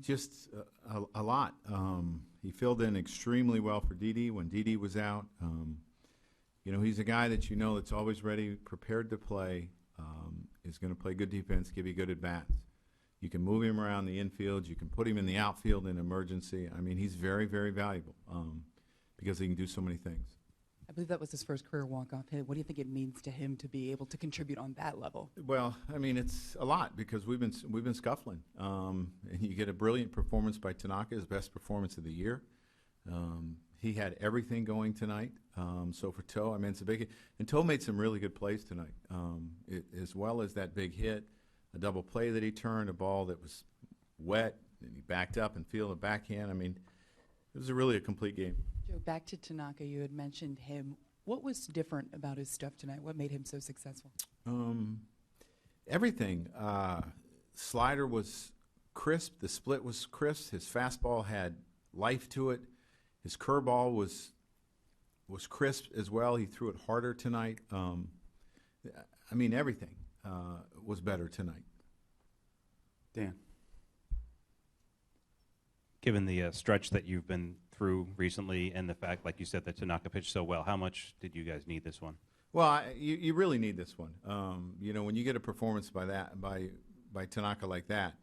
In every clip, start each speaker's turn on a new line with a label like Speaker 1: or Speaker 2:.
Speaker 1: Just a lot. He filled in extremely well for Didi when Didi was out. You know, he's a guy that you know that's always ready, prepared to play, is going to play good defense, give you good at-bats. You can move him around the infield. You can put him in the outfield in emergency. I mean, he's very, very valuable because he can do so many things.
Speaker 2: I believe that was his first career walk-off hit. What do you think it means to him to be able to contribute on that level?
Speaker 1: Well, I mean, it's a lot because we've been scuffling. And you get a brilliant performance by Tanaka, his best performance of the year. He had everything going tonight. So for Toe, I mean, it's a big hit. And Toe made some really good plays tonight, as well as that big hit, a double play that he turned, a ball that was wet, and he backed up and fielded a backhand. I mean, it was really a complete game.
Speaker 2: Joe, back to Tanaka, you had mentioned him. What was different about his stuff tonight? What made him so successful?
Speaker 1: Everything. Slider was crisp. The split was crisp. His fastball had life to it. His curveball was crisp as well. He threw it harder tonight. I mean, everything was better tonight.
Speaker 3: Dan.
Speaker 4: Given the stretch that you've been through recently and the fact, like you said, that Tanaka pitched so well, how much did you guys need this one?
Speaker 1: Well, you really need this one. You know, when you get a performance by Tanaka like that,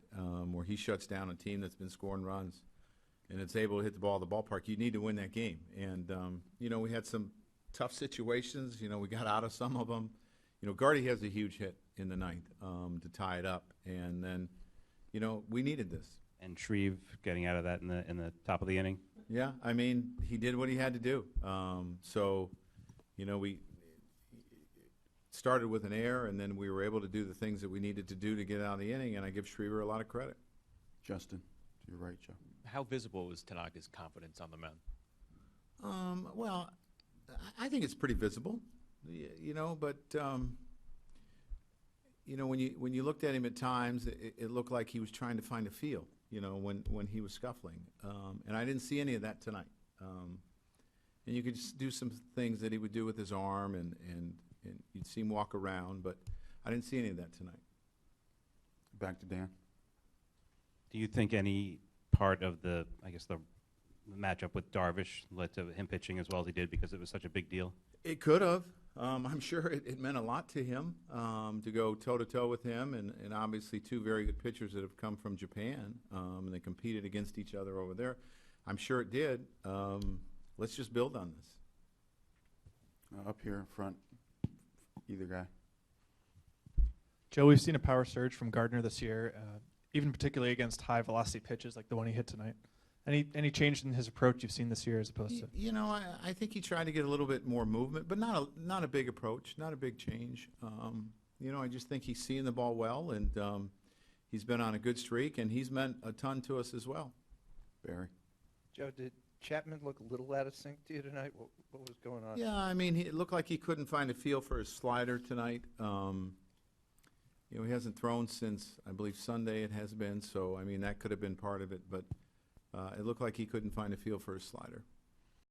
Speaker 1: where he shuts down a team that's been scoring runs and it's able to hit the ball at the ballpark, you need to win that game. And, you know, we had some tough situations. You know, we got out of some of them. You know, Girardi has a huge hit in the ninth to tie it up. And then, you know, we needed this.
Speaker 4: And Shreve getting out of that in the top of the inning?
Speaker 1: Yeah, I mean, he did what he had to do. So, you know, we started with an error, and then we were able to do the things that we needed to do to get out of the inning, and I give Shreve a lot of credit.
Speaker 3: Justin, to your right, Joe.
Speaker 5: How visible was Tanaka's confidence on the mound?
Speaker 1: Well, I think it's pretty visible, you know, but you know, when you looked at him at times, it looked like he was trying to find a feel, you know, when he was scuffling, and I didn't see any of that tonight. And you could just do some things that he would do with his arm, and you'd see him walk around, but I didn't see any of that tonight.
Speaker 3: Back to Dan.
Speaker 4: Do you think any part of the matchup with Darvish led to him pitching as well as he did because it was such a big deal?
Speaker 1: It could have. I'm sure it meant a lot to him to go toe-to-toe with him, and obviously two very good pitchers that have come from Japan, and they competed against each other over there. I'm sure it did. Let's just build on this.
Speaker 3: Up here in front, either guy.
Speaker 6: Joe, we've seen a power surge from Gardner this year, even particularly against high-velocity pitches like the one he hit tonight. Any change in his approach you've seen this year as opposed to?
Speaker 1: You know, I think he tried to get a little bit more movement, but not a big approach, not a big change. You know, I just think he's seeing the ball well, and he's been on a good streak, and he's meant a ton to us as well.
Speaker 3: Barry.
Speaker 7: Joe, did Chapman look a little out of sync to you tonight? What was going on?
Speaker 1: Yeah, I mean, it looked like he couldn't find a feel for his slider tonight. You know, he hasn't thrown since, I believe, Sunday it has been, so, I mean, that could have been part of it, but it looked like he couldn't find a feel for his slider.